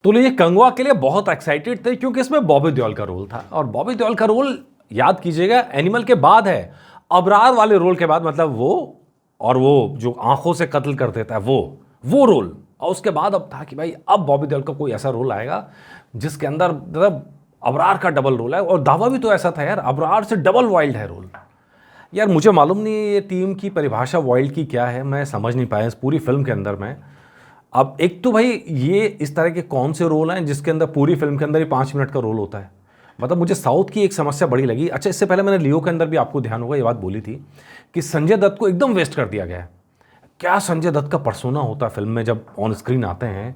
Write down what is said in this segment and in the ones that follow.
तो ये कंगवा के लिए बहुत एक्साइटेड थे क्योंकि इसमें बॉबी देओल का रोल था और बॉबी देओल का रोल याद कीजिएगा एनिमल के बाद है, अबरार वाले रोल के बाद, मतलब वो और वो जो आंखों से कत्ल कर देता है वो रोल। और उसके बाद अब था कि भाई अब बॉबी देओल का कोई ऐसा रोल आएगा जिसके अंदर मतलब अबरार का डबल रोल है। और दावा भी तो ऐसा था यार, अबरार से डबल वाइल्ड है रोल। यार मुझे मालूम नहीं ये टीम की परिभाषा वाइल्ड की क्या है, मैं समझ नहीं पाया इस पूरी फिल्म के अंदर में। अब एक तो भाई ये इस तरह के कौन से रोल हैं जिसके अंदर पूरी फिल्म के अंदर ही 5 मिनट का रोल होता है। मतलब मुझे साउथ की एक समस्या बड़ी लगी। अच्छा, इससे पहले मैंने लियो के अंदर भी, आपको ध्यान होगा ये बात बोली थी कि संजय दत्त को एकदम वेस्ट कर दिया गया है। क्या संजय दत्त का पर्सोना होता है फिल्म में जब ऑन स्क्रीन आते हैं,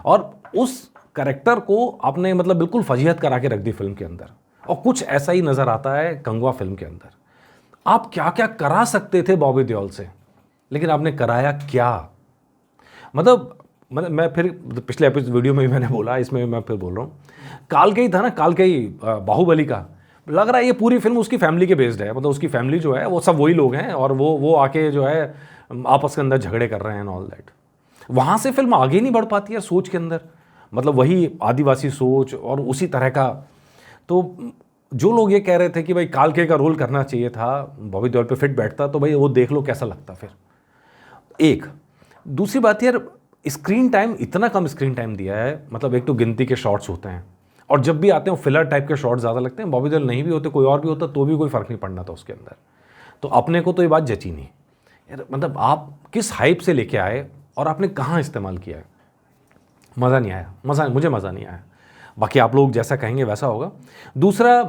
और उस कैरेक्टर को आपने मतलब बिल्कुल फजीहत करा के रख दी फिल्म के अंदर। और कुछ ऐसा ही नज़र आता है कंगवा फिल्म के अंदर। आप क्या क्या करा सकते थे बॉबी देओल से, लेकिन आपने कराया क्या? मतलब मैं फिर पिछले वीडियो में भी मैंने बोला, इसमें भी मैं फिर बोल रहा हूँ, कालकेय था ना, कालकेय बाहुबली का, लग रहा है ये पूरी फिल्म उसकी फैमिली के बेस्ड है। मतलब उसकी फैमिली जो है वो सब वही लोग हैं और वो आके जो है आपस के अंदर झगड़े कर रहे हैं ऑल दैट। वहाँ से फिल्म आगे नहीं बढ़ पाती है सोच के अंदर, मतलब वही आदिवासी सोच और उसी तरह का। तो जो लोग ये कह रहे थे कि भाई कालकेय का रोल करना चाहिए था, बॉबी देओल पे फिट बैठता, तो भाई वो देख लो कैसा लगता फिर। एक दूसरी बात यार, स्क्रीन टाइम इतना कम स्क्रीन टाइम दिया है। मतलब एक तो गिनती के शॉट्स होते हैं और जब भी आते हैं फिलर टाइप के शॉट्स ज़्यादा लगते हैं। बॉबी देओल नहीं भी होते, कोई और भी होता तो भी कोई फ़र्क नहीं पड़ना था उसके अंदर। तो अपने को तो ये बात जची नहीं यार। मतलब आप किस हाइप से लेके आए और आपने कहाँ इस्तेमाल किया है, मज़ा नहीं आया। मुझे मज़ा नहीं आया। बाकी आप लोग जैसा कहेंगे वैसा होगा। दूसरा,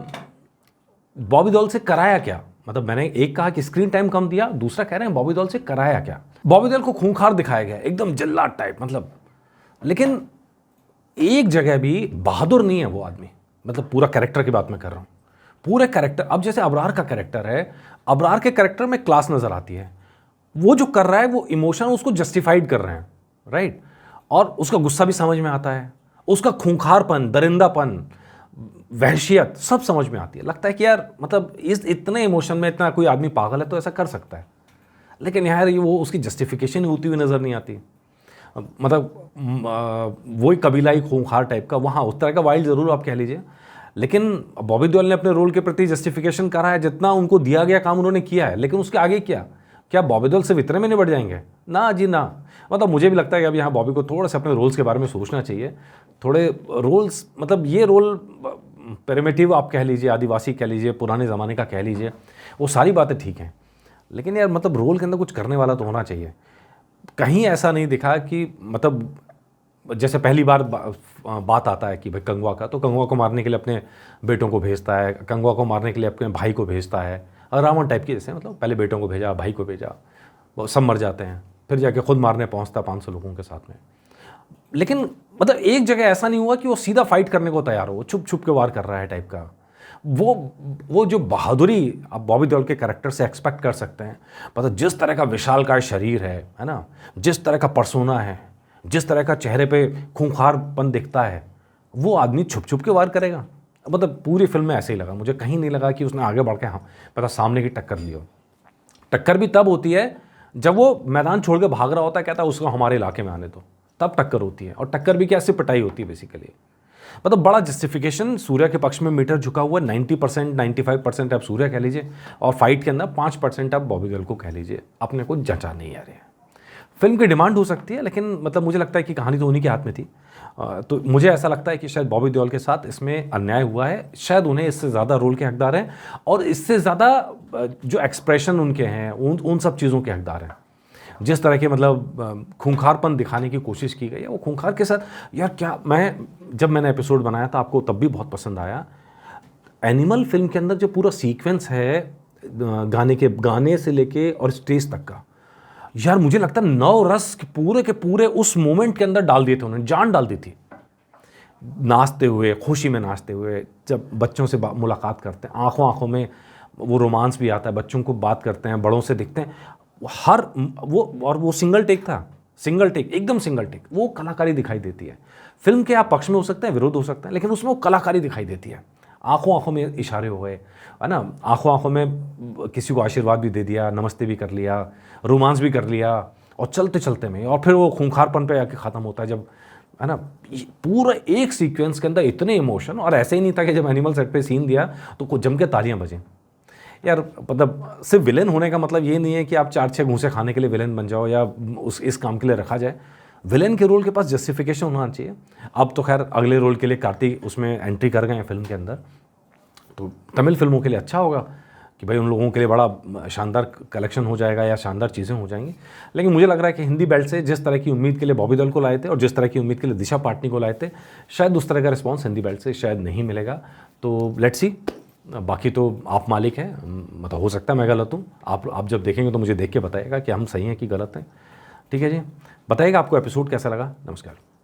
बॉबी देओल से कराया क्या? मतलब मैंने एक कहा कि स्क्रीन टाइम कम दिया, दूसरा कह रहे हैं बॉबी देओल से कराया क्या? बॉबी देओल को खूंखार दिखाया गया, एकदम जल्लाद टाइप, मतलब। लेकिन एक जगह भी बहादुर नहीं है वो आदमी। मतलब पूरा कैरेक्टर की बात मैं कर रहा हूँ, पूरे कैरेक्टर। अब जैसे अबरार का कैरेक्टर है, अबरार के कैरेक्टर में क्लास नज़र आती है। वो जो कर रहा है वो इमोशन उसको जस्टिफाइड कर रहे हैं, राइट। और उसका गुस्सा भी समझ में आता है, उसका खूंखारपन, दरिंदापन, वहशियत सब समझ में आती है। लगता है कि यार मतलब इस इतने इमोशन में इतना कोई आदमी पागल है तो ऐसा कर सकता है। लेकिन यार ये वो उसकी जस्टिफिकेशन होती हुई नज़र नहीं आती। मतलब वही कबीलाई खूंखार टाइप का, वहाँ उस तरह का वाइल्ड ज़रूर आप कह लीजिए। लेकिन बॉबी देओल ने अपने रोल के प्रति जस्टिफिकेशन करा है, जितना उनको दिया गया काम उन्होंने किया है। लेकिन उसके आगे क्या बॉबी देओल सिर्फ इतने में निबट जाएंगे? ना जी ना। मतलब मुझे भी लगता है कि अब यहाँ बॉबी को थोड़ा सा अपने रोल्स के बारे में सोचना चाहिए। थोड़े रोल्स, मतलब ये रोल प्रिमिटिव आप कह लीजिए, आदिवासी कह लीजिए, पुराने ज़माने का कह लीजिए, वो सारी बातें ठीक हैं। लेकिन यार मतलब रोल के अंदर कुछ करने वाला तो होना चाहिए। कहीं ऐसा नहीं दिखा कि मतलब जैसे पहली बार बात आता है कि भाई कंगवा का, तो कंगवा को मारने के लिए अपने बेटों को भेजता है, कंगवा को मारने के लिए अपने भाई को भेजता है, और रावण टाइप की जैसे, मतलब पहले बेटों को भेजा, भाई को भेजा, वो सब मर जाते हैं, फिर जाके खुद मारने पहुंचता 500 लोगों के साथ में। लेकिन मतलब एक जगह ऐसा नहीं हुआ कि वो सीधा फाइट करने को तैयार हो, वो छुप छुप के वार कर रहा है टाइप का। वो जो बहादुरी आप बॉबी देओल के कैरेक्टर से एक्सपेक्ट कर सकते हैं, मतलब जिस तरह का विशालकाय शरीर है ना, जिस तरह का पर्सोना है, जिस तरह का चेहरे पे खूंखारपन दिखता है, वो आदमी छुप छुप के वार करेगा। मतलब पूरी फिल्म में ऐसे ही लगा मुझे, कहीं नहीं लगा कि उसने आगे बढ़ के पता सामने की टक्कर ली हो। टक्कर भी तब होती है जब वो मैदान छोड़ के भाग रहा होता है, कहता है उसको हमारे इलाके में आने दो, तब टक्कर होती है। और टक्कर भी कैसे पिटाई होती है बेसिकली। मतलब बड़ा जस्टिफिकेशन सूर्य के पक्ष में मीटर झुका हुआ है। 90% 95% आप सूर्य कह लीजिए, और फाइट के अंदर 5% आप बॉबी देओल को कह लीजिए। अपने को जचा नहीं आ रहे हैं। फिल्म की डिमांड हो सकती है, लेकिन मतलब मुझे लगता है कि कहानी तो उन्हीं के हाथ में थी। तो मुझे ऐसा लगता है कि शायद बॉबी देओल के साथ इसमें अन्याय हुआ है। शायद उन्हें इससे ज़्यादा रोल के हकदार हैं, और इससे ज़्यादा जो एक्सप्रेशन उनके हैं उन सब चीज़ों के हकदार हैं। जिस तरह के मतलब खूंखारपन दिखाने की कोशिश की गई है, वो खूंखार के साथ यार क्या, जब मैंने एपिसोड बनाया था आपको तब भी बहुत पसंद आया। एनिमल फिल्म के अंदर जो पूरा सीक्वेंस है गाने से लेके और स्टेज तक का, यार मुझे लगता है 9 रस के पूरे उस मोमेंट के अंदर डाल दिए थे उन्होंने, जान डाल दी थी। नाचते हुए, खुशी में नाचते हुए, जब बच्चों से मुलाकात करते हैं, आंखों आंखों में वो रोमांस भी आता है, बच्चों को बात करते हैं, बड़ों से दिखते हैं, वो सिंगल टेक था, सिंगल टेक, एकदम सिंगल टेक। वो कलाकारी दिखाई देती है। फिल्म के आप पक्ष में हो सकते हैं, विरोध हो सकता है, लेकिन उसमें वो कलाकारी दिखाई देती है। आंखों आंखों में इशारे हो गए, है ना, आंखों आंखों में किसी को आशीर्वाद भी दे दिया, नमस्ते भी कर लिया, रोमांस भी कर लिया, और चलते चलते में, और फिर वो खूंखारपन पे आके ख़त्म होता है जब है ना। पूरा एक सीक्वेंस के अंदर इतने इमोशन, और ऐसे ही नहीं था कि जब एनिमल सेट पे सीन दिया तो कुछ जम के तालियां बजें। यार मतलब सिर्फ विलेन होने का मतलब ये नहीं है कि आप 4-6 घूंसे खाने के लिए विलेन बन जाओ या इस काम के लिए रखा जाए। विलेन के रोल के पास जस्टिफिकेशन होना चाहिए। अब तो खैर अगले रोल के लिए कार्तिक उसमें एंट्री कर गए हैं फिल्म के अंदर, तो तमिल फिल्मों के लिए अच्छा होगा कि भाई उन लोगों के लिए बड़ा शानदार कलेक्शन हो जाएगा या शानदार चीज़ें हो जाएंगी। लेकिन मुझे लग रहा है कि हिंदी बेल्ट से जिस तरह की उम्मीद के लिए बॉबी देओल को लाए थे और जिस तरह की उम्मीद के लिए दिशा पाटनी को लाए थे, शायद उस तरह का रिस्पॉन्स हिंदी बेल्ट से शायद नहीं मिलेगा। तो लेट्स सी, बाकी तो आप मालिक हैं, मतलब हो सकता है मैं गलत हूँ। आप जब देखेंगे तो मुझे देख के बताइएगा कि हम सही हैं कि गलत हैं। ठीक है जी, बताइएगा आपको एपिसोड कैसा लगा। नमस्कार।